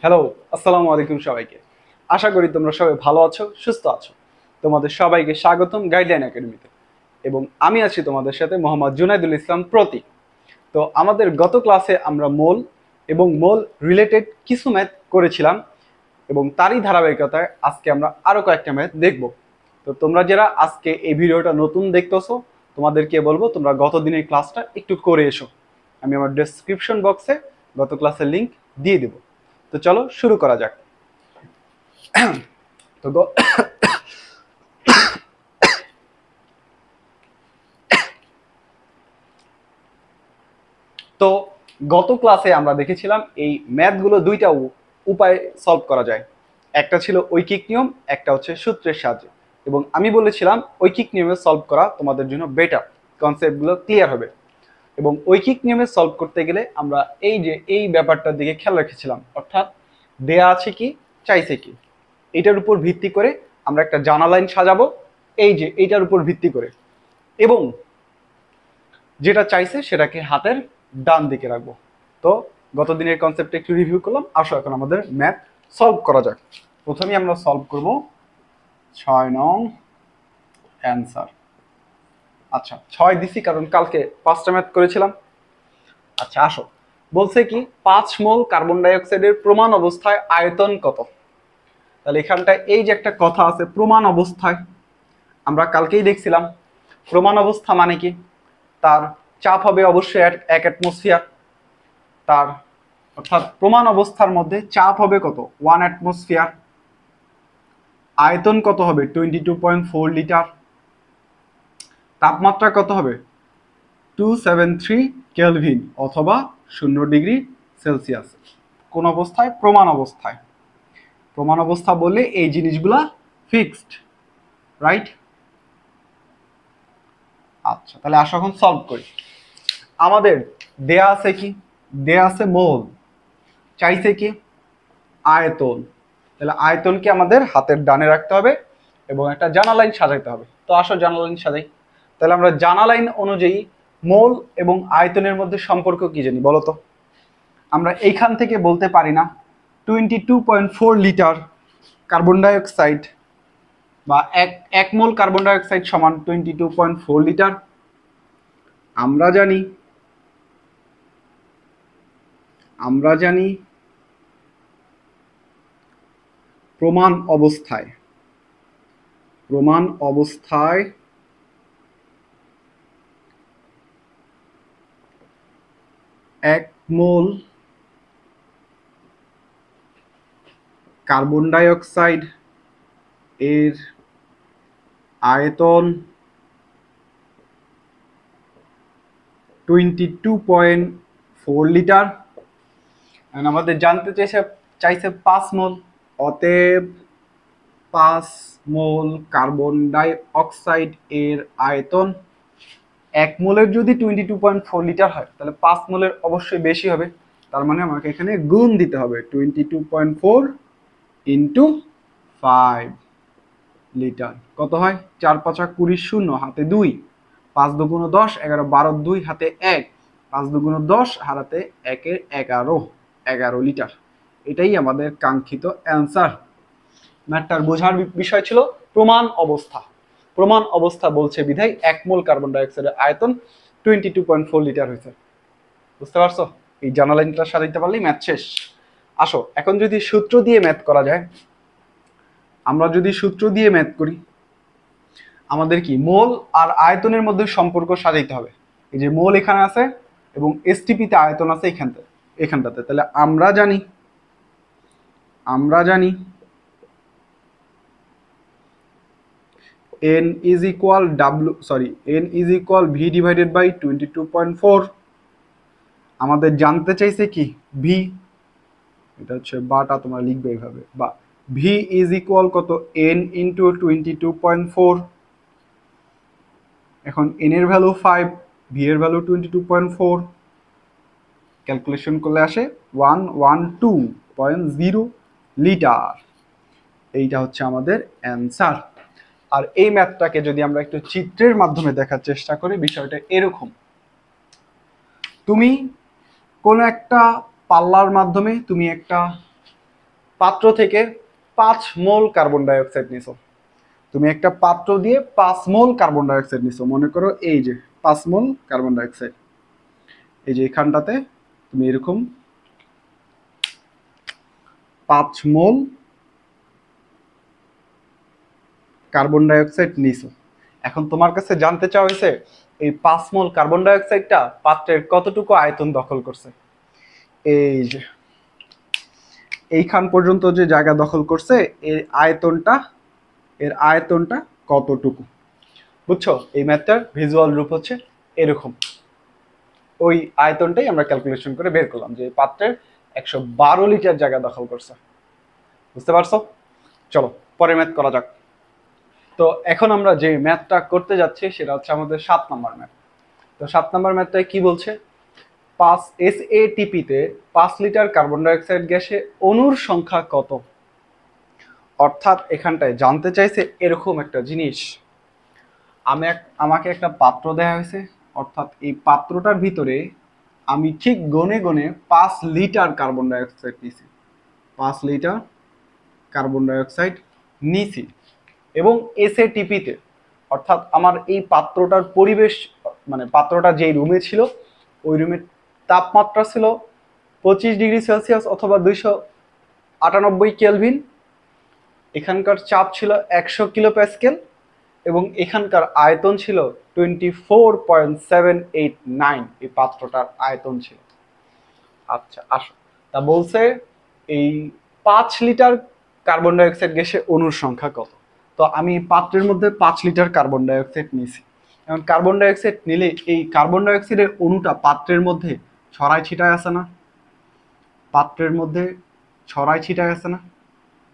Hello, আসসালামু আলাইকুম সবাইকে। আশা করি তোমরা সবাই ভালো আছো, সুস্থ আছো। তোমাদের সবাইকে স্বাগতম গাইডলাইন একাডেমিতে। এবং আমি আছি তোমাদের সাথে মোহাম্মদ জুনাইদুল ইসলাম প্রতীক। তো আমাদের গত ক্লাসে আমরা মোল এবং মোল রিলেটেড কিছু ম্যাথ করেছিলাম এবং তারই ধারাবাহিকতায় আজকে আমরা আরও কয়েকটা ম্যাথ দেখব। তো তোমরা যারা আজকে এই ভিডিওটা নতুন দেখতেছো তোমাদেরকে বলবো তোমরা গত দিনের ক্লাসটা একটু করে এসো। আমি আমার ডেসক্রিপশন বক্সে গত ক্লাসের লিঙ্ক দিয়ে দেবো। তো চলো শুরু করা যাক। তো তো গত ক্লাসে আমরা দেখেছিলাম এই ম্যাথগুলো দুইটা উপায়ে সলভ করা যায়। একটা ছিল ঐকিক নিয়ম, একটা হচ্ছে সূত্রের সাহায্যে। এবং আমি বলেছিলাম ঐকিক নিয়মে সলভ করা তোমাদের জন্য বেটার, কনসেপ্টগুলো ক্লিয়ার হবে। এবং ঐকিক নিয়মে সলভ করতে গেলে আমরা এই ব্যাপারটার দিকে খেয়াল রেখেছিলাম, অর্থাৎ দেয়া আছে কি, চাইছে কি, এটার উপর ভিত্তি করে আমরা একটা জানা লাইন সাজাবো, এইটার উপর ভিত্তি করে, এবং যেটা চাইছে সেটাকে হাতের ডান দিকে রাখবো। তো গত দিনের কনসেপ্টটা একটু রিভিউ করলাম, আসো এখন আমাদের ম্যাথ সলভ করা যাক। প্রথমেই আমরা সলভ করব 6 নং অ্যান্সার। আচ্ছা 6 দিছি কারণ কালকে 5টা ম্যাথ করেছিলাম। আচ্ছা আসো, বলছে কি 5 মোল কার্বন ডাইঅক্সাইডের প্রমাণ অবস্থায় আয়তন কত। তাহলে এখানটায় এই যে একটা কথা আছে প্রমাণ অবস্থায়, আমরা কালকেই দেখছিলাম প্রমাণ অবস্থা মানে কি, তার চাপ হবে অবশ্যই 1 অ্যাটমসফিয়ার। তার অর্থাৎ প্রমাণ অবস্থার মধ্যে চাপ হবে কত, 1 অ্যাটমসফিয়ার। আয়তন কত হবে, 22.4 লিটার। তাপমাত্রা কত হবে, 273 কেলভিন অথবা 0 ডিগ্রি সেলসিয়াস। কোন অবস্থায়, প্রমাণ অবস্থায়। প্রমাণ অবস্থা বললে এই জিনিসগুলা ফিক্সড, রাইট? আচ্ছা তাহলে আসো এখন সলভ করি। আমাদের দেয়া আছে কি, দেয়া আছে মোল, চাইছে কি আয়তন। তাহলে আয়তনকে আমাদের হাতের ডানে রাখতে হবে এবং একটা জানা লাইন সাজাইতে হবে। তো আসো জানা লাইন সাজাই। তাহলে আমরা জানা লাইন অনুযায়ী মোল এবং আয়তনের মধ্যে সম্পর্ক কি জানি বলো তো? আমরা এইখান থেকে বলতে পারি না 22.4 লিটার কার্বন ডাইঅক্সাইড বা এক মোল কার্বন ডাইঅক্সাইড সমান 22.4 লিটার। আমরা জানি প্রমাণ অবস্থায় এক মোল কার্বন ডাইঅক্সাইড এর আয়তন 22.4 লিটার। আমাদের জানতে চাইছে 5 মোল। অতএব 5 মোল কার্বন ডাই অক্সাইড এর আয়তন, 1 মোলের যদি 22.4 লিটার হয় তাহলে 5 মোলের অবশ্যই বেশি হবে। তার মানে আমাকে এখানে গুণ দিতে হবে 22.4 ইন্টু 5 লিটার। কত হয়, 4 5 20, শূন্য হাতে 2, 5 2 10, 11 12 2 হাতে 1, 5 2 10 হারাতে 1 এর 11 লিটার। এটাই আমাদের কাঙ্ক্ষিত অ্যান্সার। ম্যাথটার বোঝার বিষয় ছিল প্রমাণ অবস্থা বলছে বিধায় 1 মোল কার্বন ডাইঅক্সাইডের আয়তন 22.4 লিটার হয়েছে। বুঝতে পারছো? এই জানা লাইনটা সাজাইতে পারলেই ম্যাথ শেষ। আসো এখন যদি সূত্র দিয়ে ম্যাথ করা যায়, আমরা যদি সূত্র দিয়ে ম্যাথ করি, আমাদের কি মোল আর আয়তনের মধ্যে সম্পর্ক সাজাইতে হবে। এই যে মোল এখানে আছে এবং এসটিপিতে আয়তন আছে এখানটাতে। তাহলে আমরা জানি n is equal v divided by 22.4। আমাদের জানতে চাইছে কি v, এটা হচ্ছে বাটা তোমরা লিখবে এইভাবে, বা v is equal কত, n into 22.4। এখন n এর ভ্যালু 5, v এর ভ্যালু 22.4, ক্যালকুলেশন করলে আসে 112.0 লিটার। এইটা হচ্ছে আমাদের অ্যান্সার। আর এই ম্যাথটাকে যদি আমরা একটু চিত্রের মাধ্যমে দেখার চেষ্টা করি, বিষয়টা এরকম। তুমি কোন একটা পাল্লার মাধ্যমে তুমি একটা পাত্র থেকে 5 মোল কার্বন ডাই অক্সাইড নিছো। তুমি একটা পাত্র দিয়ে 5 মোল কার্বন ডাই অক্সাইড নিছো, মনে করো এই যে 5 মোল কার্বন ডাই অক্সাইড, এই যে এখানটাতে তুমি এরকম 5 মোল কার্বন ডাই অক্সাইড নিছো। এখন তোমার কাছে জানতে চাওয়া হয়েছে এই 5 মোল কার্বন ডাই অক্সাইডটা পাত্রের কতটুকু আয়তন দখল করছে। এই যে এইখান পর্যন্ত যে জায়গা দখল করছে এর আয়তনটা কতটুকু, বুঝছো? এই ম্যাথটার ভিজুয়াল রূপ হচ্ছে এরকম। ওই আয়তনটাই আমরা ক্যালকুলেশন করে বের করলাম যে পাত্রের 112 লিটার জায়গা দখল করছে। বুঝতে পারছো? চলো পরের ম্যাথ করা যাক। তো এখন আমরা যে ম্যাথটা করতে যাচ্ছি সেটা হচ্ছে আমাদের 7 নম্বর ম্যাথ। তো 7 নম্বর ম্যাথটায় কি বলছে, 5 SATP-তে 5 লিটার কার্বন ডাইঅক্সাইড গ্যাসে অণুর সংখ্যা কত। অর্থাৎ এখানটায় জানতে চাইছে এরকম একটা জিনিস, আমাকে একটা পাত্র দেওয়া হয়েছে, অর্থাৎ এই পাত্রটার ভিতরে আমি ঠিক গনে গনে 5 লিটার কার্বন ডাইঅক্সাইড নিছি, 5 লিটার কার্বন ডাইঅক্সাইড নিছি। এবং SATP-তে অর্থাৎ আমার এই পাত্রটার পরিবেশ, মানে পাত্রটা যেই রুমে ছিল ওই রুমের তাপমাত্রা ছিল 25 ডিগ্রি সেলসিয়াস অথবা 298 কেলভিন। এখানকার চাপ ছিল 100 কিলো প্যাসকেল এবং এখানকার আয়তন ছিল 24.789। এই পাত্রটার আয়তন ছিল। আচ্ছা আসো, তা বলছে এই 5 লিটার কার্বন ডাইঅক্সাইড গ্যাসে অণুর সংখ্যা কত। তো আমি পাত্রের মধ্যে 5 লিটার কার্বন ডাইঅক্সাইড নিয়েছি। এখন কার্বন ডাইঅক্সাইড নিলে এই কার্বন ডাইঅক্সাইডের অণুটা পাত্রের মধ্যে ছড়াই ছিটায় আছে না, পাত্রের মধ্যে ছড়াই ছিটায় আছে না।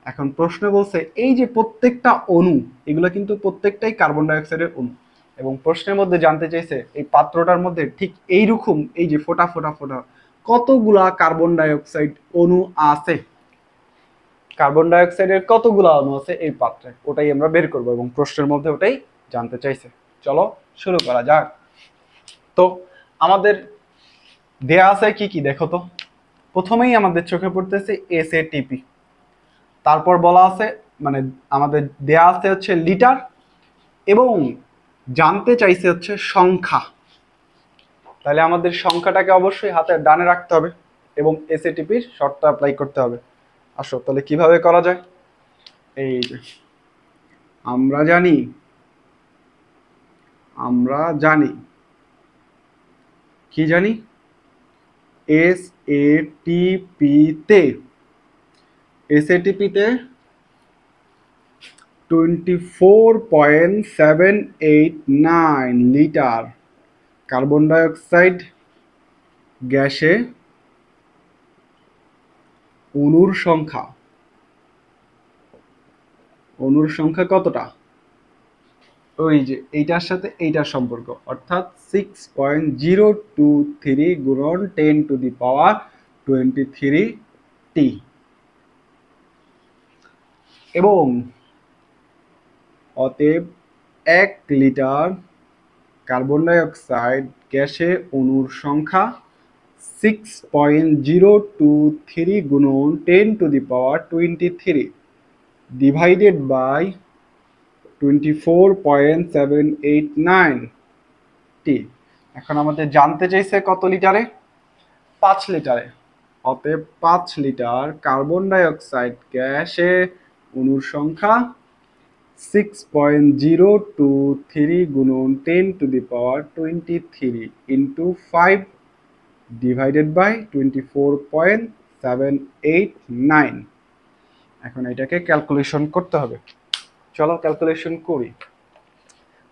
এখন প্রশ্ন বলছে এই যে প্রত্যেকটা অণু, এগুলো কিন্তু প্রত্যেকটাই কার্বন ডাইঅক্সাইডের অণু, এবং প্রশ্নের মধ্যে জানতে চাইছে এই পাত্রটার মধ্যে ঠিক এইরকম এই যে ফোটা ফোটা ফোটা কতগুলা কার্বন ডাইঅক্সাইড অণু আছে, কার্বন ডাইঅক্সাইডের কতগুলা অণু আছে এই পাত্রে, ওটাই আমরা বের করব এবং প্রশ্নের মধ্যে ওটাই জানতে চাইছে। চলো শুরু করা যাক। তো আমাদের দেয়া আছে কি কি দেখো তো। প্রথমেই আমাদের চোখে পড়তেছে SATP, তারপর বলা আছে মানে আমাদের দেয়া আছে হচ্ছে লিটার এবং জানতে চাইছে হচ্ছে সংখ্যা। তাহলে আমাদের সংখ্যাটাকে অবশ্যই হাতের ডানে রাখতে হবে এবং SATPর শর্ত অ্যাপ্লাই করতে হবে। আসো তাহলে কিভাবে করা যায়। এই যে আমরা জানি কি জানি, SATP-তে 24.789 লিটার কার্বন ডাইঅক্সাইড গ্যাসে অণুর সংখ্যা কতটা, ওই যে এইটার সাথে এইটার সম্পর্ক, অর্থাৎ 6.023 গুণন 10⁻23T। এবং অতএব 1 লিটার কার্বন ডাইঅক্সাইড গ্যাসে অণুর সংখ্যা 6.023 গুণন 10⁻23 ডিভাইডেড বাই 24.789T। এখন আমাদের জানতে চাইছে কত লিটারে, 5 লিটারে। অতএব 5 লিটার কার্বন ডাইঅক্সাইড গ্যাসে অণুর সংখ্যা 6.023 গুণন 10⁻23 ইন্টু 5 ডিভাইডেড বাই 24.789। এখন এটাকে ক্যালকুলেশন করতে হবে। চলো ক্যালকুলেশন করি।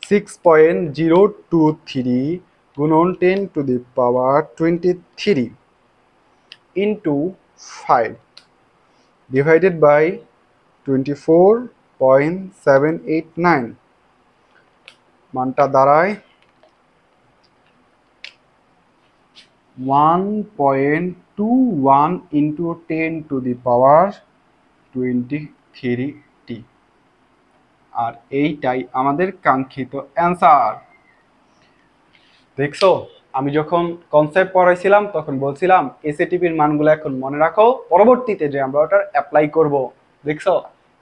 6.023 গুণন 10⁻23 ইন্টু 5 ডিভাইডেড বাই 24.789, মানটা দাঁড়ায় 1.21 ইন্টু 10⁻23T। আর এইটাই আমাদের কাঙ্ক্ষিত অ্যান্সার। দেখছো আমি যখন কনসেপ্ট পড়াইছিলাম তখন বলছিলাম এসএটিপির মানগুলো এখন মনে রাখো, পরবর্তীতে যে আমরা ওটার অ্যাপ্লাই করব। দেখছো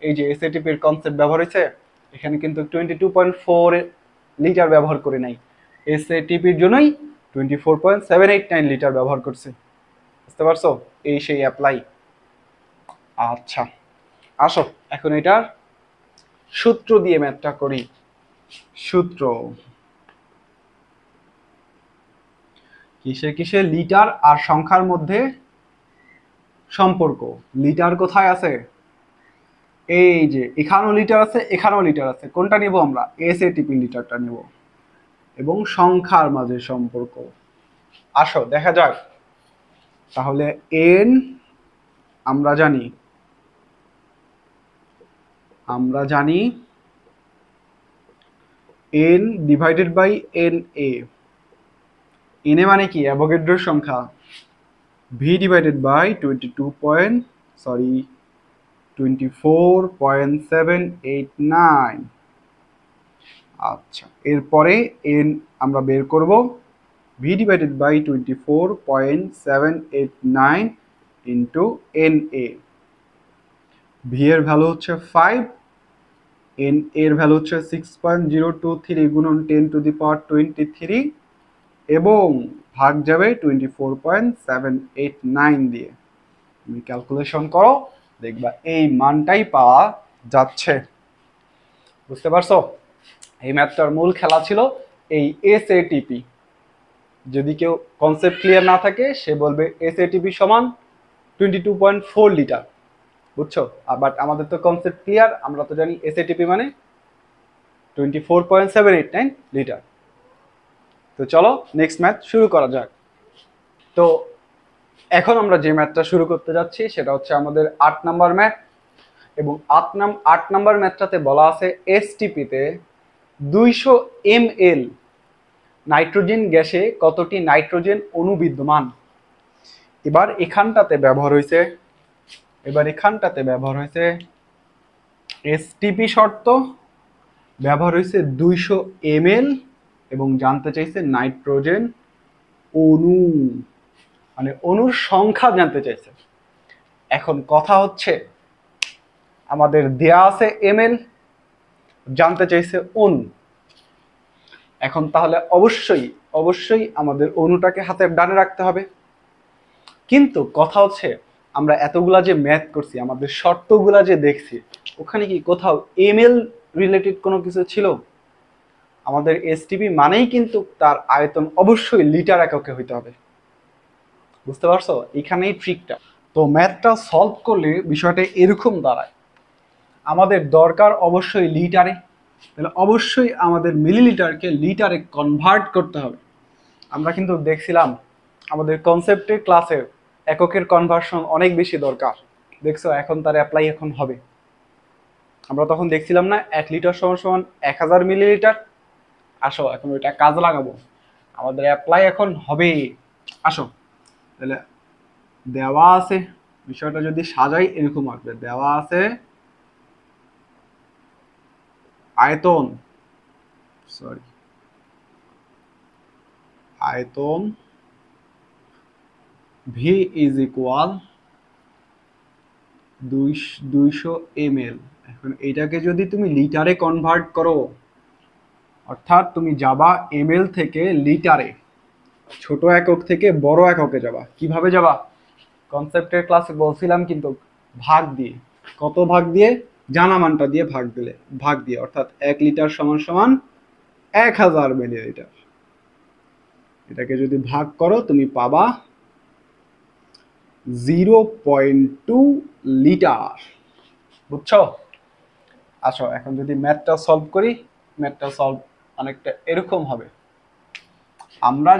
এই যে এসএটিপির কনসেপ্ট ব্যবহার হয়েছে, এখানে কিন্তু 22.4 লিটার ব্যবহার করে নাই, এসএটিপির জন্যই 24.789 লিটার ব্যবহার করছে। বুঝতে পারছো? এই সেই অ্যাপ্লাই। আচ্ছা আসো এখন এটার সূত্র দিয়ে ম্যাথটা করি। সূত্র কিসে কিসে লিটার আর সংখ্যার মধ্যে সম্পর্ক। লিটার কোথায় আছে? এই যে এখানেও লিটার আছে, এখানেও লিটার আছে। কোনটা নিব আমরা? এসএটিপি লিটারটা নিব। এবং সংখ্যার মাঝে সম্পর্ক। আসো দেখা যাক। তাহলে এন আমরা জানি, N divided by N A. N A মানে কি? অ্যাভোগাড্রোর সংখ্যা। V divided by 24.789। আচ্ছা এরপরে এন আমরা বের করব, V divided by 24.789 into N A. V এর ভ্যালু হচ্ছে 5, এন এর ভ্যালু হচ্ছে 6.023 গুণন 10⁻23 এবং ভাগ যাবে 24.789 দিয়ে। তুমি ক্যালকুলেশন করো, দেখবা এই মানটাই পাওয়া যাচ্ছে। বুঝতে পারছো? এই ম্যাথটার মূল খেলা ছিল এই এসএটিপি। যদি কেউ কনসেপ্ট ক্লিয়ার না থাকে সে বলবে এসএটিপি সমান 22.4 লিটার। বুঝছো? বাট আমাদের তো কনসেপ্ট ক্লিয়ার, আমরা তো জানি এসএটিপি মানে 24.789 লিটার। তো চলো নেক্সট ম্যাথ শুরু করা যাক। তো এখন আমরা যে ম্যাথটা শুরু করতে যাচ্ছি সেটা হচ্ছে আমাদের 8 নাম্বার ম্যাথ। এবং 8 নাম্বার ম্যাথটাতে বলা আছে এসটিপিতে 200 ml নাইট্রোজেন গ্যাসে কতটি নাইট্রোজেন অণু বিদ্যমান। এবার এখানটাতে ব্যবহার হয়েছে এসটিপি শর্ত, ব্যবহার হয়েছে 200 ml এবং জানতে চাইছে নাইট্রোজেন অণু, মানে অণুর সংখ্যা জানতে চাইছে। এখন কথা হচ্ছে আমাদের দেয়া আছে ml, জানতে চাইছে অণু। এখন তাহলে অবশ্যই আমাদের অণুটাকে হাতের ডানে রাখতে হবে। কিন্তু কথা হচ্ছে আমরা এতগুলা যে ম্যাথ করছি, আমাদের শর্তগুলা যে দেখছি, ওখানে কি কোথাও ml রিলেটেড কোনো কিছু ছিল? আমাদের এসটিপি মানেই কিন্তু তার আয়তন অবশ্যই লিটার এককে হইতে হবে। বুঝতে পারছো? এখানেই ট্রিকটা। তো ম্যাথটা সলভ করলে বিষয়টা এরকম দাঁড়ায়, আমাদের দরকার অবশ্যই লিটারে, তাহলে অবশ্যই আমাদের মিলিলিটারকে লিটারে কনভার্ট করতে হবে। আমরা কিন্তু দেখছিলাম আমাদের কনসেপ্টের ক্লাসে এককের কনভার্সন অনেক বেশি দরকার। দেখছো এখন তার অ্যাপ্লাই এখন হবে। আমরা তখন দেখছিলাম না 1 লিটার সমান সমান 1000 মিলিলিটার। আসো এখন ওইটা কাজে লাগাবো, আমাদের অ্যাপ্লাই এখন হবে। আসো তাহলে দেওয়া আছে, বিষয়টা যদি সাজাই এরকম আসবে। দেওয়া আছে আয়তন ভি ইজ ইকুয়াল 200 ml। এখন এইটাকে যদি তুমি লিটারে কনভার্ট করো, অর্থাৎ তুমি যাবা ml থেকে লিটারে, ছোট একক থেকে বড় এককে যাবা। কিভাবে যাবা? কনসেপ্টের ক্লাসে বলছিলাম কিন্তু ভাগ দিয়ে। কত ভাগ দিয়ে? জানা মানটা দিয়ে ভাগ দিয়ে, অর্থাৎ 1 লিটার সমান সমান 1000 মিলিলিটার। এটাকে যদি ভাগ করো তুমি পাবা 0.2 লিটার। বুঝছো? আসো এখন যদি ম্যাথটা সলভ করি, ম্যাথটা সলভ অনেকটা এরকম হবে। আমরা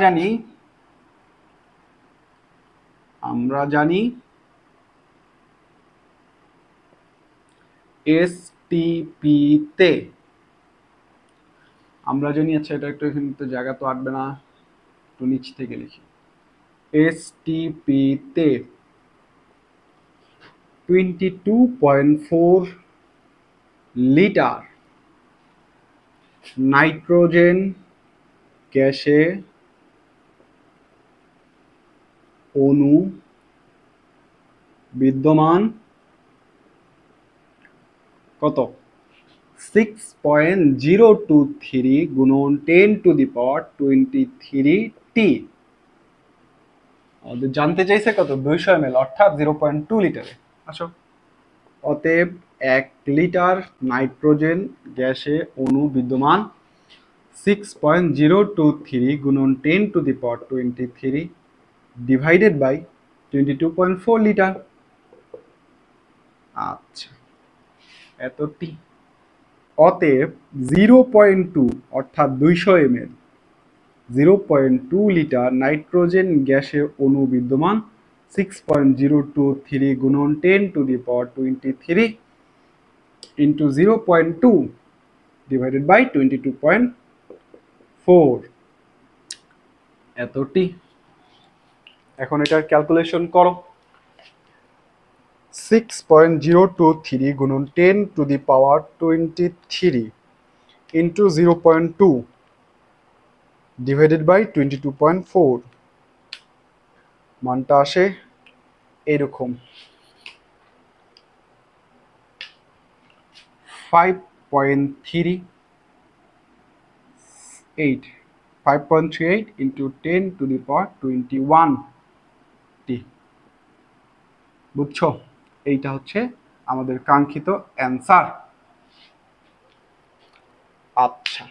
জানি এসটিপিতে, আচ্ছা এটা একটু এখানে তো জায়গা তো আটবে না, একটু নিচ থেকে লিখি। এসটিপিতে 22.4 লিটার নাইট্রোজেন গ্যাসে অণু বিদ্যমান কত 6.023 গুণন 10⁻23 আমাদের জানতে চাইছে কত 200 ml অর্থাৎ 0.2 লিটারে। আসো, অতএব 1 লিটার নাইট্রোজেন গ্যাসে অণু বিদ্যমান 6.023 গুণন 10⁻23 ডিভাইডেড বাই 22.4 লিটার। আচ্ছা, এতটি। অতএব 0.2 অর্থাৎ 200 ml 0.2 লিটার নাইট্রোজেন গ্যাসে অণু বিদ্যমান 6.023 গুণন 10⁻23 ইন্টু 0.2 ডিভাইডেড বাই 22.4 এতটি। এখন এটার ক্যালকুলেশন করো। 6.023 গুণন 10⁻23 ইন্টু 0.2 ডিভাইডেড বাই 22.4 মানটা আসে এরকম 5.38 ইন্টু 10⁻21 বুঝছো? এইটা হচ্ছে আমাদের কাঙ্ক্ষিত অ্যান্সার। আচ্ছা,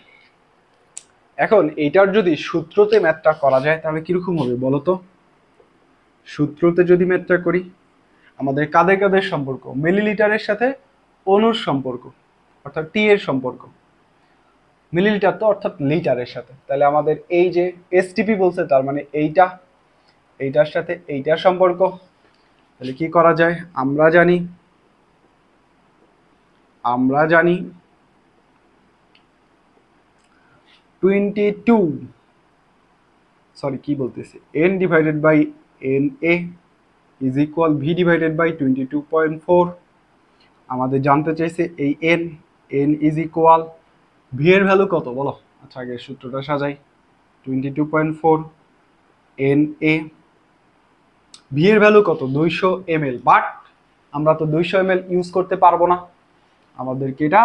এখন এইটার যদি সূত্রতে ম্যাথটা করা যায় তাহলে কিরকম হবে বলো তো? সূত্রতে যদি ম্যাথটা করি, আমাদের কাদের কাদের সম্পর্ক? মিলিলিটারের সাথে অণুর সম্পর্ক অর্থাৎ টি এর সম্পর্ক, মিলিলিটার তো অর্থাৎ লিটারের সাথে। তাহলে আমাদের এই যে এসটিপি বলছে তার মানে এইটার সাথে এইটার সম্পর্ক। তাহলে কি করা যায়? আমরা জানি 22 n divided by na is equal v divided by 22.4। আমাদের জানতে চাইছে এই n ইজ ইকুয়াল v এর ভ্যালু কত বলো? আচ্ছা, আগে সূত্রটা সাজাই। 22.4 na v এর ভ্যালু কত? 200 ml, বাট আমরা তো 200 ml ইউজ করতে পারবো না, আমাদেরকে এটা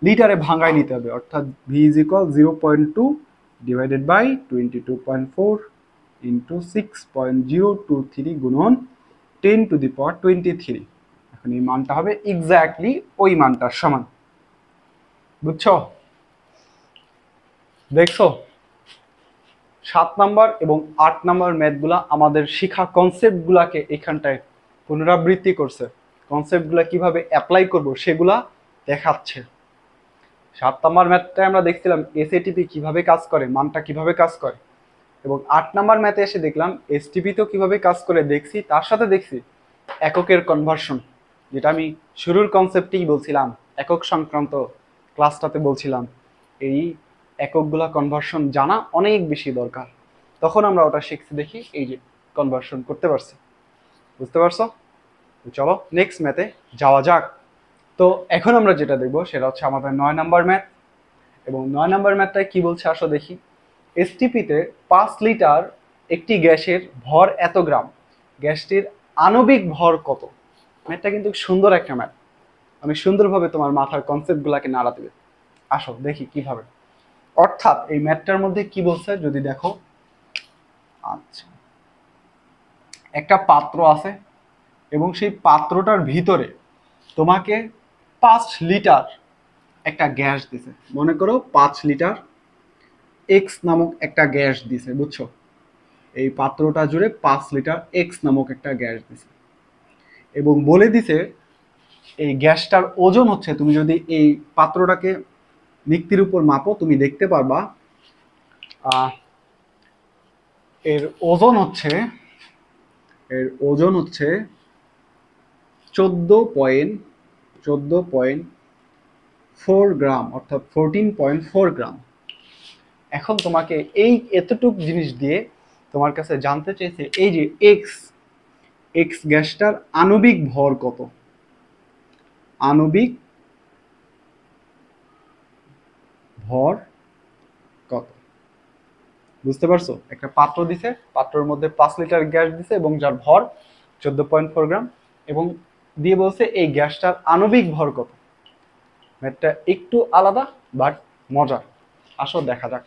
লিটারে ভাঙায় নিতে হবে, অর্থাৎ v is equal 0.2 divided by 22.4 into 6.023 গুণন 10⁻23। এখন এই মানটা হবে এক্স্যাক্টলি ওই মানটার সমান। বুঝছো? দেখছো 7 নাম্বার এবং 8 নাম্বার ম্যাথগুলা আমাদের শিখা কনসেপ্টগুলাকে এখানটায় পুনরাবৃত্তি করছে, কনসেপ্টগুলা কিভাবে অ্যাপ্লাই করব সেগুলা দেখাচ্ছে। 7 নাম্বার ম্যাথটায় আমরা দেখছিলাম এসএটিপি কিভাবে কাজ করে, মানটা কিভাবে কাজ করে, এবং 8 নাম্বার ম্যাথে এসে দেখলাম এসটিপি তো কিভাবে কাজ করে দেখছি, তার সাথে দেখছি এককের কনভার্সন, যেটা আমি শুরুর কনসেপ্টেই বলছিলাম, একক সংক্রান্ত ক্লাসটাতে বলছিলাম এই এককগুলা কনভার্সন জানা অনেক বেশি দরকার। তখন আমরা ওটা শিখছি, দেখি এই যে কনভার্সন করতে পারছি। বুঝতে পারছো? চলো নেক্সট ম্যাথে যাওয়া যাক। তো এখন আমরা যেটা দেখবো সেটা হচ্ছে আমাদের 9 নাম্বার ম্যাথ, এবং 9 নাম্বার ম্যাথটায় কি বলছে আসো দেখি। এসটিপিতে 5 লিটার একটি গ্যাসের ভর এত গ্রাম, গ্যাসটির আণবিক ভর কত? ম্যাথটা কিন্তু সুন্দর একটা ম্যাথ, আমি সুন্দরভাবে তোমার মাথার কনসেপ্টগুলোকে নাড়া দেবে। আসো দেখি কিভাবে। অর্থাৎ এই ম্যাথটার মধ্যে কি বলছে যদি দেখো, আচ্ছা, একটা পাত্র আছে এবং সেই পাত্রটার ভিতরে তোমাকে 5 লিটার একটা গ্যাস দিছে, মনে করো 5 লিটার এক্স নামক একটা গ্যাস দিছে, বুঝছো? এই পাত্রটা জুড়ে 5 লিটার এক্স নামক একটা গ্যাস দিছে এবং বলে দিছে এই গ্যাসটার ওজন হচ্ছে, তুমি যদি এই পাত্রটাকে নিক্তির উপর মাপো তুমি দেখতে পারবা এর ওজন হচ্ছে 14.4 গ্রাম, অর্থাৎ 14.4 গ্রাম। এখন তোমাকে এই এতটুক জিনিস দিয়ে তোমার কাছে জানতে চাইছে এই যে এক্স গ্যাসটার আণবিক ভর কত, আণবিক ভর কত। বুঝতে পারছো? একটা পাত্র দিছে, পাত্রের মধ্যে 5 লিটার গ্যাস দিছে এবং যার ভর 14.4 গ্রাম, এবং দিয়ে বলছে এই গ্যাসটার আণবিক ভর কত। ম্যাথটা একটু আলাদা বাট মজার। আসো দেখা যাক।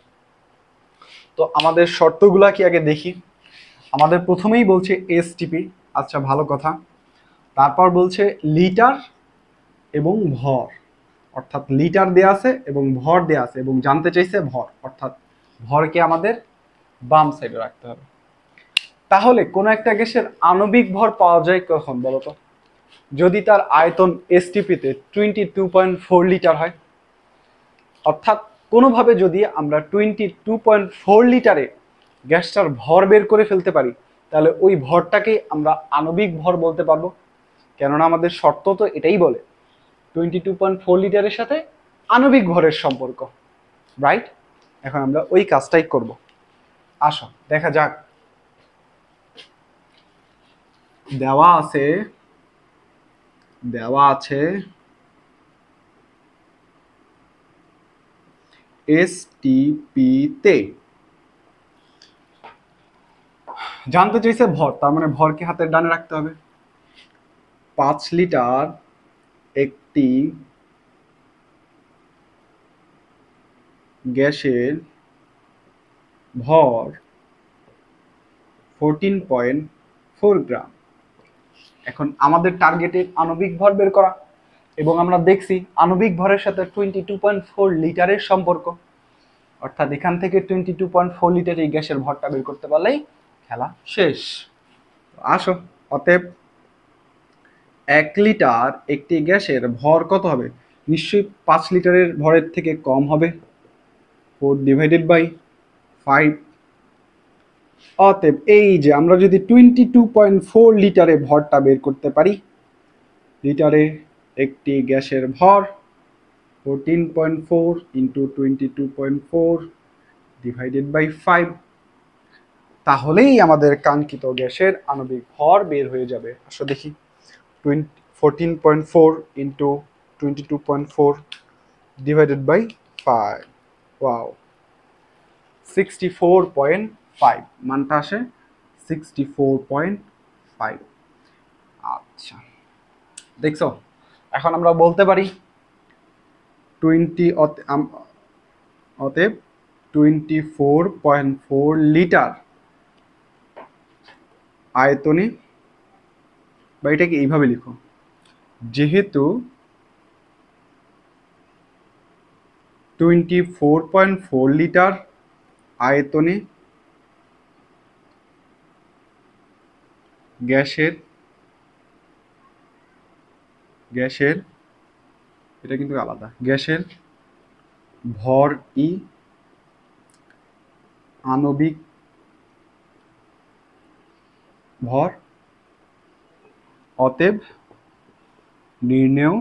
তো আমাদের শর্তগুলা কি আগে দেখি। আমাদের প্রথমেই বলছে এসটিপি, আচ্ছা ভালো কথা। তারপর বলছে লিটার এবং ভর, অর্থাৎ লিটার দেয়া আছে এবং ভর দেয়া আছে, এবং জানতে চাইছে ভর, অর্থাৎ ভরকে আমাদের বাম সাইডে রাখতে হবে। তাহলে কোন একটা গ্যাসের আণবিক ভর পাওয়া যায় কখন বলতো? যদি তার আয়তন এসটিপিতে 22.4 লিটার হয়। অর্থাৎ কোনোভাবে যদি আমরা 22.4 লিটারে গ্যাসটার ভর বের করে ফেলতে পারি, তাহলে ওই ভরটাকে আমরা আণবিক ভর বলতে পারবো। কেননা আমাদের শর্ত তো এটাই বলে 22.4 লিটারের সাথে আণবিক ভরের সম্পর্ক, রাইট? এখন আমরা ওই কাজটাই করব। আসো দেখা যাক। দেওয়া আছে এসটিপিতে জানতে চাইছে ভর, তার মানে ভরকে হাতের ডানে রাখতে হবে। 5 লিটার একটি গ্যাসের ভর 14.4 গ্রাম। এখন আমাদের টার্গেটের আণবিক ভর বের করা, এবং আমরা দেখছি আণবিক ভরের সাথে 22.4 লিটারের সম্পর্ক, অর্থাৎ এখান থেকে 22.4 লিটার এই গ্যাসের ভরটা বের করতে পারলেই খেলা শেষ। আসো, অতএব 1 লিটার একটি গ্যাসের ভর কত হবে? নিশ্চয়ই 5 লিটারের ভরের থেকে কম হবে। 4/5। অতএব এই যে আমরা যদি 22.4 লিটারে ভরটা বের করতে পারি, লিটারে একটি গ্যাসের ভর 14.4 ইন্টু 22.4 ডিভাইডেড বাই 5, তাহলেই আমাদের কাঙ্ক্ষিত গ্যাসের আণবিক ভর বের হয়ে যাবে। আসো দেখি, 14.4 ইন্টু 22.4 ডিভাইডেড বাই 5, ওয়াও, 64.5 মানটা আসে 64.5। আচ্ছা দেখছো, এখন আমরা বলতে পারি 24.4 লিটার আয়তনে, বা এটাকে এইভাবে লিখো, যেহেতু 24.4 লিটার আয়তনে গ্যাসের এটা কিন্তু আলাদা, গ্যাসের ভর ই আণবিক ভর, অতএব নির্ণেয়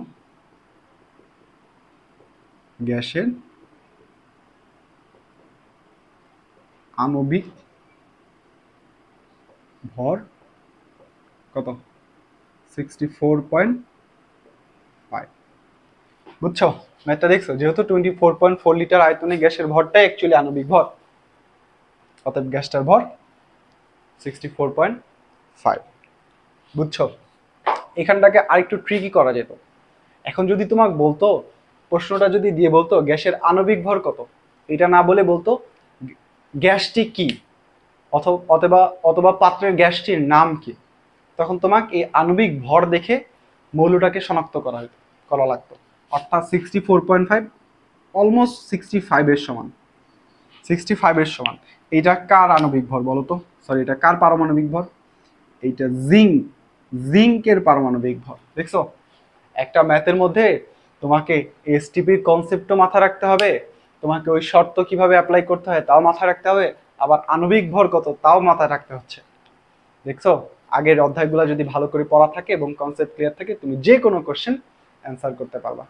গ্যাসের আণবিক ভর কত? 64.5। বুঝছো ম্যাথটা? দেখছো, যেহেতু 24.4 লিটার আয়তনে গ্যাসের ভরটাই অ্যাকচুয়ালি আণবিক ভর, অতএব গ্যাসটার ভর 64.5। বুঝছো? এখানটাকে আরেকটু ট্রিকি করা যেত। এখন যদি তোমাকে বলতো, প্রশ্নটা যদি দিয়ে বলতো গ্যাসের আণবিক ভর কত, এটা না বলে বলতো গ্যাসটি কি, অথবা পাত্রের গ্যাসটির নাম কি, তখন তোমাকে এই আণবিক ভর দেখে মৌলটাকে শনাক্ত করা লাগতো। অর্থাৎ 64.5 অলমোস্ট 65-এর সমান। 65-এর সমান। এইটা কার আণবিক ভর বলো তো? সরি, এটা কার পারমাণবিক ভর? এইটা জিঙ্কের পারমাণবিক ভর। দেখছো, একটা ম্যাথের মধ্যে তোমাকে এসটিপির কনসেপ্টও মাথায় রাখতে হবে, তোমাকে ওই শর্ত কিভাবে অ্যাপ্লাই করতে হয় তাও মাথায় রাখতে হবে, আবার আণবিক ভর কত তাও মাথায় রাখতে হচ্ছে। দেখছো, আগের অধ্যায়গুলো যদি ভালো করে পড়া থাকে এবং কনসেপ্ট ক্লিয়ার থাকে, তুমি যে কোনো কোশ্চেন অ্যান্সার করতে পারবা।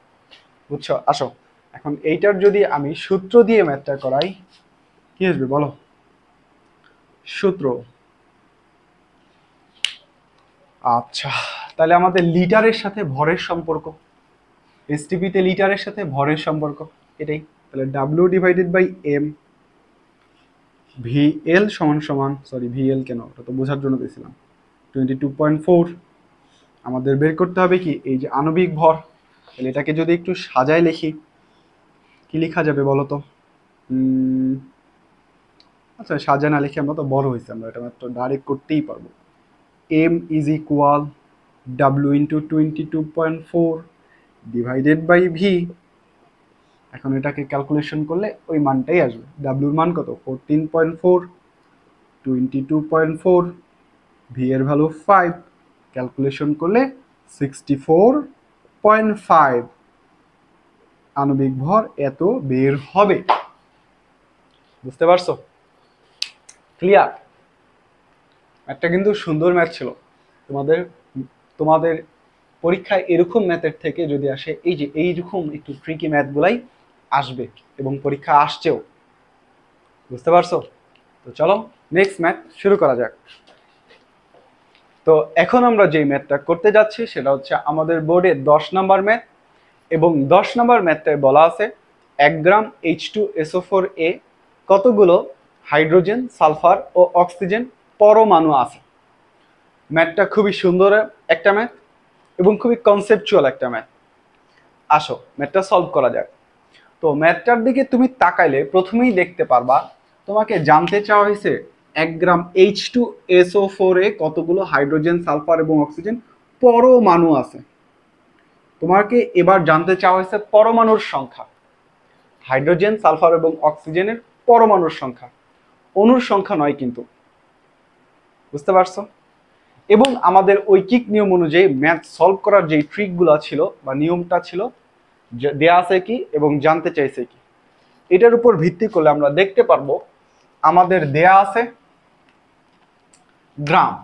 বুঝছো? আসো, এখন এইটার যদি আমি সূত্র দিয়ে ম্যাথটা করাই, কি আসবে বলো? সূত্র। আচ্ছা, তাহলে আমাদের লিটারের সাথে ভরের সম্পর্ক, এসটিপিতে লিটারের সাথে ভরের সম্পর্ক এটাই। তাহলে W divided by M, V L সমান সমান, সরি ভিএল কেন, ওটা তো বোঝার জন্য দিয়েছিলাম, 22.4। আমাদের বের করতে হবে কি এই যে আণবিক ভর। তাহলে এটাকে যদি একটু সাজায় লিখি, কি লেখা যাবে বলো তো? আচ্ছা, সাজা না লিখে, আমরা তো বড় হয়েছি, আমরা এটা মাত্র ডাইরেক্ট করতেই পারবো। M is equal W into 22.4 divided by V. এখন এটাকে ক্যালকুলেশন করলে ওই মানটাই আসবে। ডাব্লিউর মান কত? 14.4, 22.4, ভি এর ভ্যালু 5, ক্যালকুলেশন করলে 64.5 আণবিক ভর এত বের হবে। বুঝতে পারছো? ক্লিয়ার? একটা কিন্তু সুন্দর ম্যাথ ছিল। তোমাদের তোমাদের পরীক্ষায় এরকম ম্যাথের থেকে যদি আসে, এই যে এইরকম একটু ট্রিকি ম্যাথগুলাই আসবে এবং পরীক্ষা আসছেও। বুঝতে পারছো? তো চলো নেক্সট ম্যাথ শুরু করা যাক। তো এখন আমরা যে ম্যাথটা করতে যাচ্ছি সেটা হচ্ছে আমাদের বোর্ডে 10 নাম্বার ম্যাথ, এবং 10 নাম্বার ম্যাথটায় বলা আছে 1 গ্রাম H2SO4 কতগুলো হাইড্রোজেন, সালফার ও অক্সিজেন পরমাণু আছে। ম্যাথটা খুবই সুন্দর একটা ম্যাথ এবং খুবই কনসেপচুয়াল একটা ম্যাথ। আসো ম্যাথটা সলভ করা যাক। তো ম্যাথটার দিকে তুমি তাকাইলে প্রথমেই দেখতে পারবা তোমাকে জানতে চাওয়া হয়েছে 1 গ্রাম H2SO4 কতগুলো হাইড্রোজেন, সালফার এবং অক্সিজেন পরমাণু আছে। তোমাকে এবার জানতে চাওয়া হয়েছে পরমাণুর সংখ্যা, হাইড্রোজেন, সালফার এবং অক্সিজেনের পরমাণুর সংখ্যা, অণুর সংখ্যা নয় কিন্তু। বুঝতে পারছো? এবং আমাদের ঐকিক নিয়ম অনুযায়ী ম্যাথ সলভ করার যে ট্রিকগুলো ছিল বা নিয়মটা ছিল, দেয়া আছে কি এবং জানতে চাইছে কি, এটার উপর ভিত্তি করলে আমরা দেখতে পারবো আমাদের দেয়া আছে গ্রাম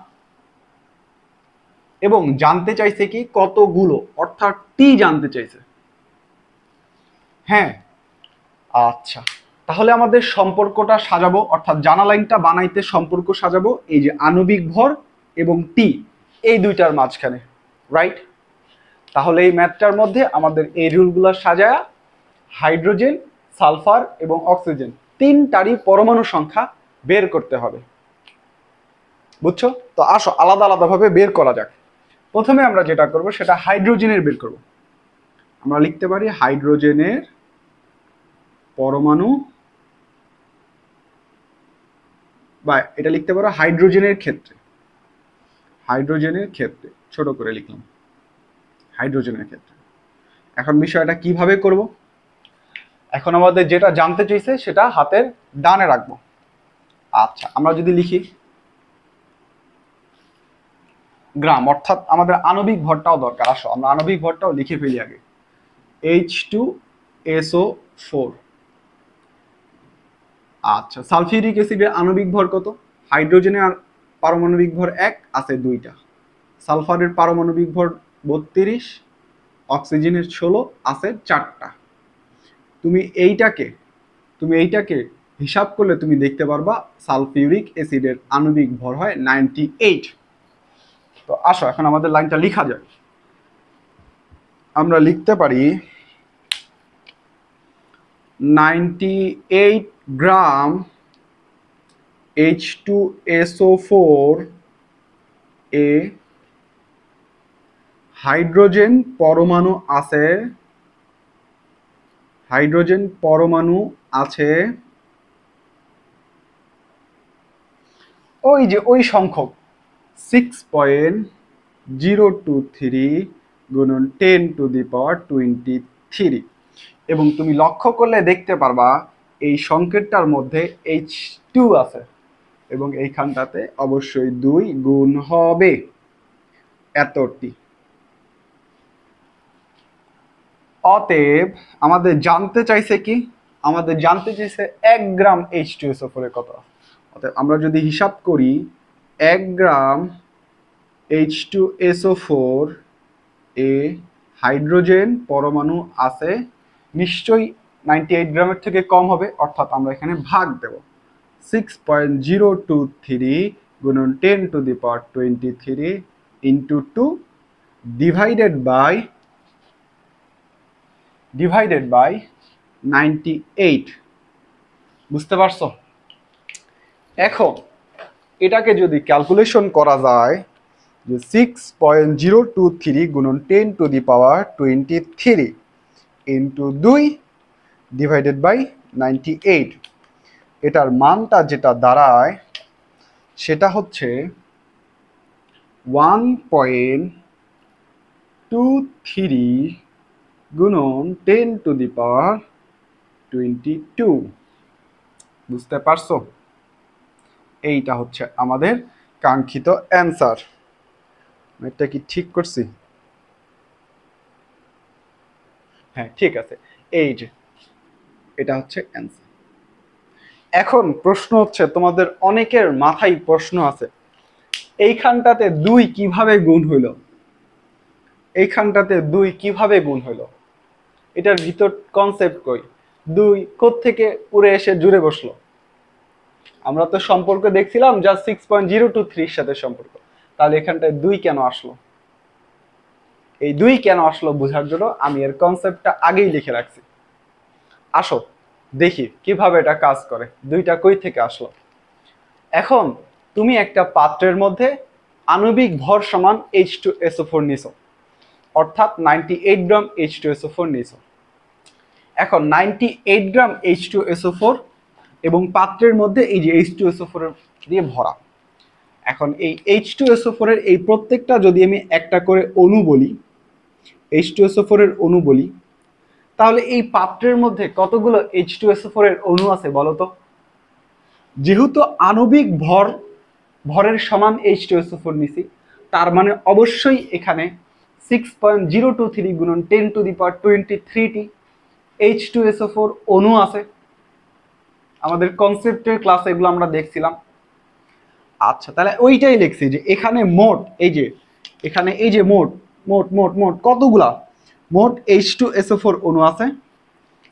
এবং জানতে চাইছে কি কতগুলো, অর্থাৎ টি জানতে চাইছে। হ্যাঁ, আচ্ছা, তাহলে আমাদের সম্পর্কটা সাজাবো, অর্থাৎ জানা লাইনটা বানাইতে সম্পর্ক সাজাবো এই যে আণবিক ভর এবং টি, এই দুইটার মাঝখানে, রাইট? তাহলে এই ম্যাথটার মধ্যে আমাদের এই রুলগুলো সাজায়া হাইড্রোজেন, সালফার এবং অক্সিজেন তিনটারই পরমাণু সংখ্যা বের করতে হবে। বুঝছো? তো আসো আলাদা আলাদাভাবে বের করা যাক। প্রথমে আমরা যেটা করব সেটা হাইড্রোজেনের বের করব। আমরা লিখতে পারি হাইড্রোজেনের পরমাণু, বা এটা লিখতে পারো হাইড্রোজেনের ক্ষেত্রে। হাইড্রোজেনের ক্ষেত্রে ছোট করে লিখলাম হাইড্রোজেনের ক্ষেত্রে। এখন বিষয়টা কিভাবে করব? এখন আমাদের যেটা জানতে চাইছে সেটা হাতের ডানে রাখবো। আচ্ছা, আমরা যদি লিখি গ্রাম, অর্থাৎ আমাদের আণবিক ভরটাও দরকার। আসো আমরা আণবিক ভরটাও লিখে ফেলি আগে। H2SO4। আচ্ছা, সালফিউরিক অ্যাসিডের আণবিক ভর কত? হাইড্রোজেনের পারমাণবিক ভর 1, আছে 2টা। সালফারের পারমাণবিক ভর 32, অক্সিজেনের 16, আছে 4টা। তুমি এইটাকে হিসাব করলে তুমি দেখতে পারবা সালফিউরিক অ্যাসিডের আণবিক ভর হয় 98। তো আসো এখন আমাদের লাইনটা লেখা যায়। আমরা লিখতে পারি 98 গ্রাম H2SO4 হাইড্রোজেন পরমাণু আছে, ওই যে ওই সংখ্যক 6.023 গুণন 10⁻23। এবং তুমি লক্ষ্য করলে দেখতে পারবা এই সংকেতটার মধ্যে H2 আছে এবং এইখানটাতে অবশ্যই 2 গুণ হবে এতটি। অতএব আমাদের জানতে চাইছে কি? আমাদের জানতে চাইছে 1 গ্রাম H2SO4 কত। অতএব আমরা যদি হিসাব করি 1 গ্রাম H2SO4 হাইড্রোজেন পরমাণু আছে, নিশ্চয়ই 98 গ্রামের থেকে কম হবে, অর্থাৎ আমরা এখানে ভাগ দেব। 6.023 গুণন 10⁻23 ইন্টু 2 ডিভাইডেড বাই 98। বুঝতে পারছো? এখন এটাকে যদি ক্যালকুলেশন করা যায় যে 6.023 গুণন 10⁻23 ইন্টু 2 ডিভাইডেড বাই 98, এটার মানটা যেটা দাঁড়ায় সেটা হচ্ছে 1.23 গুণন 10⁻22। বুঝতে পারছো? এইটা হচ্ছে আমাদের কাঙ্ক্ষিত অ্যান্সার। এটা কি ঠিক করছি? হ্যাঁ, ঠিক আছে। এই যে এটা হচ্ছে অ্যান্সার। এখন প্রশ্ন হচ্ছে, তোমাদের অনেকের মাথায় প্রশ্ন আছে, এইখানটাতে 2 কিভাবে গুণ হইল? এইখানটাতে 2 কিভাবে গুণ হইল? এটার ভিতর কনসেপ্ট কই? 2 কোত্থেকে উড়ে এসে জুড়ে বসলো? আমরা তো সম্পর্ক দেখছিলাম যা 6.023 এর সাথে সম্পর্ক, তাহলে এখানটায় 2 কেন আসলো? এই 2 কেন আসলো বোঝার জন্য আমি এর কনসেপ্টটা আগেই লিখে রাখছি। আসো দেখি কিভাবে এটা কাজ করে, 2টা কই থেকে আসলো। এখন তুমি একটা পাত্রের মধ্যে আণবিক ভর সমান H2SO4 নিছো, অর্থাৎ 98 গ্রাম H2SO4 নিছো। এখন 98 গ্রাম H2SO4 এবং পাত্রের মধ্যে এই যে H2SO4 দিয়ে ভরা। এখন এই H2SO4 এর এই প্রত্যেকটা যদি আমি একটা করে অণু বলি, H2SO4 এর অণু বলি, তাহলে এই পাত্রের মধ্যে কতগুলো H2SO4 এর অণু আছে বলো তো? যেহেতু আণবিক ভরের সমান H2SO4 নিছি, তার মানে অবশ্যই এখানে 6.023 গুণন 10⁻23টি H2SO4 অণু আছে। আমাদের কনসেপ্টের ক্লাসে এগুলো আমরা দেখছিলাম। আচ্ছা, তাহলে ওইটাই লিখছি যে এখানে মোট এই যে এখানে এই যে মোট মোট মোট মোট কতগুলা মোট H2SO4 অণু আছে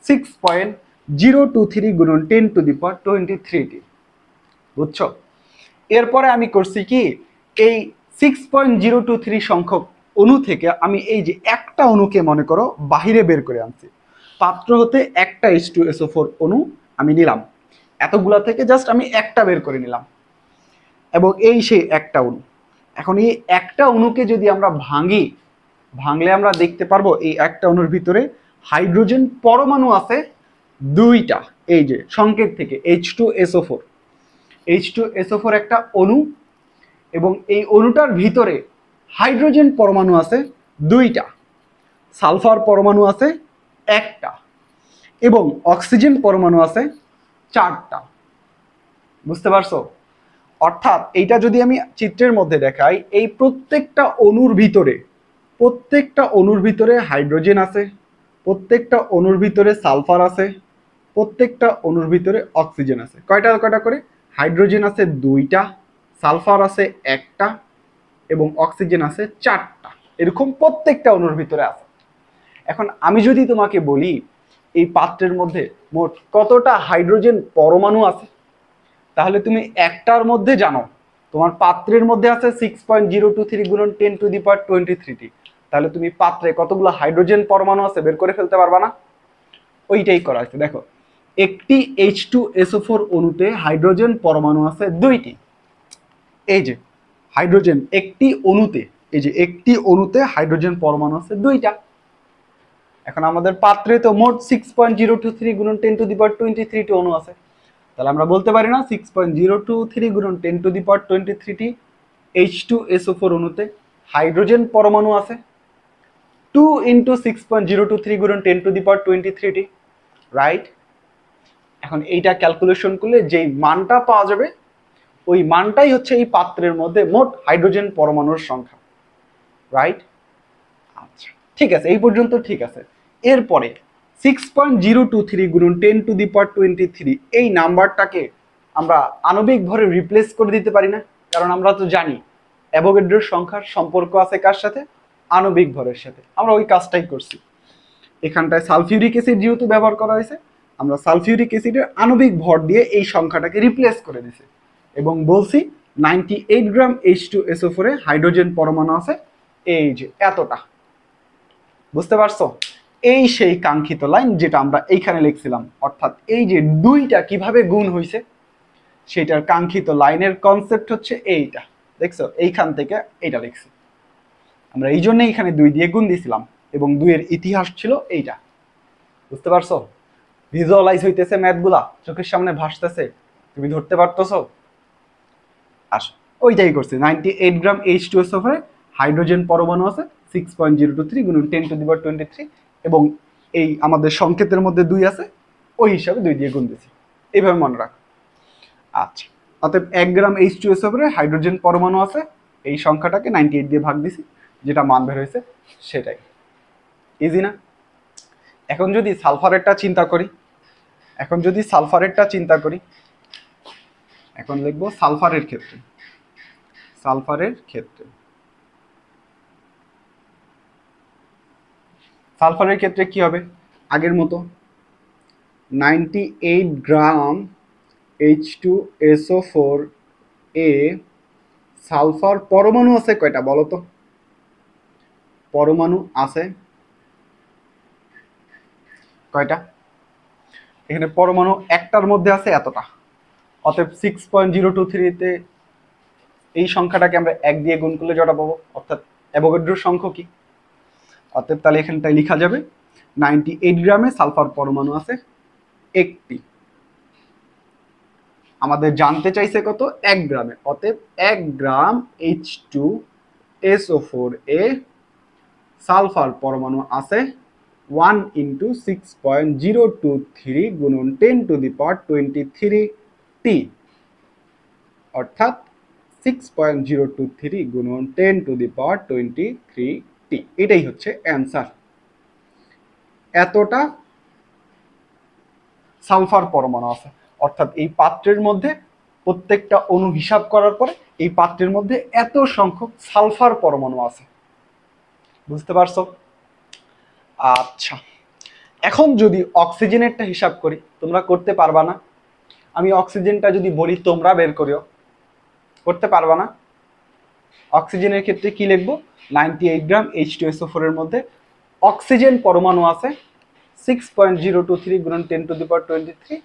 6.023 গুণন 10⁻23টি। বুঝছো? এরপরে আমি করছি কি, এই 6.023 সংখ্যক অণু থেকে আমি এই যে একটা অণুকে মনে করো বাহিরে বের করে আনছি। পাত্র হতে একটা H2SO4 অণু আমি নিলাম, এতগুলা থেকে জাস্ট আমি একটা বের করে নিলাম, এবং এই সেই একটা অণু। এখন এই একটা অণুকে যদি আমরা ভাঙলে আমরা দেখতে পারবো এই একটা অণুর ভিতরে হাইড্রোজেন পরমাণু আছে 2টা। এই যে সংকেত থেকে H2SO4, H2SO4 একটা অণু, এবং এই অণুটার ভিতরে হাইড্রোজেন পরমাণু আছে 2টা, সালফার পরমাণু আছে 1টা, এবং অক্সিজেন পরমাণু আছে 4টা। বুঝতে পারছো? অর্থাৎ এইটা যদি আমি চিত্রের মধ্যে দেখাই, এই প্রত্যেকটা অণুর ভিতরে হাইড্রোজেন আছে, প্রত্যেকটা অণুর ভিতরে সালফার আছে, প্রত্যেকটা অণুর ভিতরে অক্সিজেন আছে। কয়টা কয়টা করে? হাইড্রোজেন আছে 2টা, সালফার আছে 1টা, এবং অক্সিজেন আছে 4টা। এরকম প্রত্যেকটা অণুর ভিতরে আছে। এখন আমি যদি তোমাকে বলি এই পাত্রের মধ্যে মোট কতটা হাইড্রোজেন পরমাণু আছে, তাহলে তুমি একটার মধ্যে জানো তোমার পাত্রের মধ্যে আছে 6.023 গুণন 10⁻23টি, তাহলে তুমি পাত্রে কতগুলো হাইড্রোজেন পরমাণু আছে বের করে ফেলতে পারবা না? ওইটাই করা আছে। দেখো, একটি H2SO4 অণুতে হাইড্রোজেন পরমাণু আছে 2টি। এই যে হাইড্রোজেন একটি অণুতে, এই যে একটি অণুতে হাইড্রোজেন পরমাণু আছে 2টা। এখন আমাদের পাত্রে তো মোট 6.023 গুণন 10⁻23টি অণু আছে, তাহলে আমরা বলতে পারি না 6.023 গুণন 10⁻23টি H2SO4 অণুতে হাইড্রোজেন পরমাণু আছে 2 × 6.023 গুণন 10⁻23টি, রাইট? এখন এইটা ক্যালকুলেশন করলে যেই মানটা পাওয়া যাবে ওই মানটাই হচ্ছে এই পাত্রের মধ্যে মোট হাইড্রোজেন পরমাণুর সংখ্যা, রাইট? আচ্ছা, ঠিক আছে, এই পর্যন্ত ঠিক আছে। এরপরে 6.023 গুণন 10⁻23 এই নাম্বারটাকে আমরা আণবিক ভরে রিপ্লেস করে দিতে পারি না? কারণ আমরা তো জানি অ্যাভোগাড্রোর সংখ্যার সম্পর্ক আছে কার সাথে? আণবিক ভরের সাথে। আমরা ওই কাজটাই করছি। এখানটায় সালফিউরিক অ্যাসিড যেহেতু ব্যবহার করা হয়েছে, আমরা সালফিউরিক অ্যাসিডের আণবিক ভর দিয়ে এই সংখ্যাটাকে রিপ্লেস করে দিছি, এবং বলছি 98 গ্রাম H2SO4 এ হাইড্রোজেন পরমাণু আছে এই যে এতটা। বুঝতে পারছো? এই সেই কাঙ্ক্ষিত লাইন যেটা আমরা এইখানে লিখছিলাম। অর্থাৎ এই যে 2টা কিভাবে গুণ হয়েছে, সেটার কাঙ্ক্ষিত লাইনের কনসেপ্ট হচ্ছে এইটা, দেখছো এইখান থেকে এইটা লিখছি আমরা, এই জন্যই এখানে 2 দিয়ে গুণ দিছিলাম এবং 2-এর ইতিহাস ছিল এইটা। বুঝতে পারছো? ভিজুয়ালাইজ হইতেছে ম্যাথগুলা, চোখের সামনে ভাসতেছে, তুমি ধরতে পারতেছো? আস ওইটাই করছি। 98 গ্রাম H2SO4 হাইড্রোজেন পরমাণু আছে 6.023 গুণন 10⁻23 এবং এই আমাদের সংকেতের মধ্যে 2 আছে, ওই হিসাবে 2 দিয়ে গুণ দিছি। এইভাবে মনে রাখ। আচ্ছা, অতএব 1 গ্রাম H2SO4 হাইড্রোজেন পরমাণু আছে, এই সংখ্যাটাকে 98 দিয়ে ভাগ দিছি, যেটা মান বের হয়েছে সেটাই। ইজি না? এখন যদি সালফারেরটা চিন্তা করি, এখন লিখবো সালফারের ক্ষেত্রে। সালফারের ক্ষেত্রে কি হবে? আগের মতো 98 গ্রাম H2SO4 এ সালফার পরমাণু আছে কয়টা বলো তো? পরমাণু আছে কয়টা? এখানে পরমাণু একটার মধ্যে আছে এতটা। অতএব 6.023 এই সংখ্যাটাকে আমরা 1 দিয়ে গুণ করলে যেটা পাবো, অর্থাৎ অ্যাভোগাড্রোর সংখ্যা কি। অতএব তাহলে এখানটায় লেখা যাবে 98 গ্রামে সালফার পরমাণু আছে একটি। আমাদের জানতে চাইছে কত? 1 গ্রামে। অতএব 1 গ্রাম H2SO4 এ সালফার পরমাণু আছে 1 × 6.023 গুণন 10⁻23 টি, অর্থাৎ 6.023 গুণন 10⁻23 টি। এটাই হচ্ছে অ্যান্সার। এতটা সালফার পরমাণু আছে, অর্থাৎ এই পাত্রের মধ্যে প্রত্যেকটা অণু হিসাব করার পরে এই পাত্রের মধ্যে এত সংখ্যক সালফার পরমাণু আছে। বুঝতে পারছো? আচ্ছা, এখন যদি অক্সিজেনেরটা হিসাব করি, তোমরা করতে পারবা না। আমি অক্সিজেনটা যদি বলি তোমরা বের করিও, করতে পারবা না। অক্সিজেনের ক্ষেত্রে কি লিখবো? 98 গ্রাম H2SO4 এর মধ্যে অক্সিজেন পরমাণু আছে 6.023 গুণন 10⁻23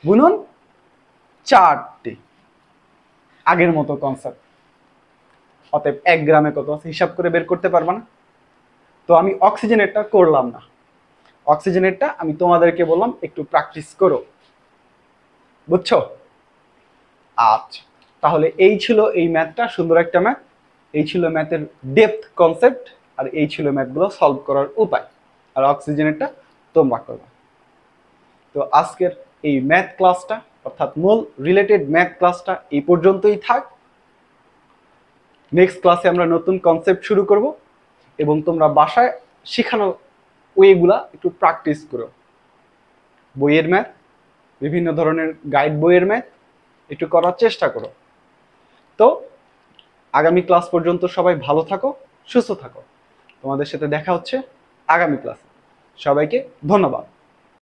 গুণন 4টি। আগের মতো কনসেপ্ট। অতএব 1 গ্রামে কত আছে হিসাব করে বের করতে পারবা না। তো আমি অক্সিজেনেরটা করলাম না, অক্সিজেনেরটা আমি তোমাদেরকে বললাম একটু প্র্যাকটিস করো। বুঝছো? আচ্ছা, তাহলে এই ছিল এই ম্যাথটা, সুন্দর একটা ম্যাথ। এই ছিল ম্যাথের ডেপথ কনসেপ্ট, আর এই ছিল ম্যাথগুলো সলভ করার উপায়। আর অক্সিজেনেরটা তোমরা করবে। তো আজকের এই ম্যাথ ক্লাসটা, অর্থাৎ মূল রিলেটেড ম্যাথ ক্লাসটা এই পর্যন্তই থাক। নেক্সট ক্লাসে আমরা নতুন কনসেপ্ট শুরু করব এবং তোমরা বাসায় শেখানো ওয়েগুলা একটু প্র্যাকটিস করো। বইয়ের ম্যাথ, বিভিন্ন ধরনের গাইড বইয়ের ম্যাথ একটু করার চেষ্টা করো। তো আগামী ক্লাস পর্যন্ত সবাই ভালো থাকো, সুস্থ থাকো। তোমাদের সাথে দেখা হচ্ছে আগামী ক্লাসে। সবাইকে ধন্যবাদ।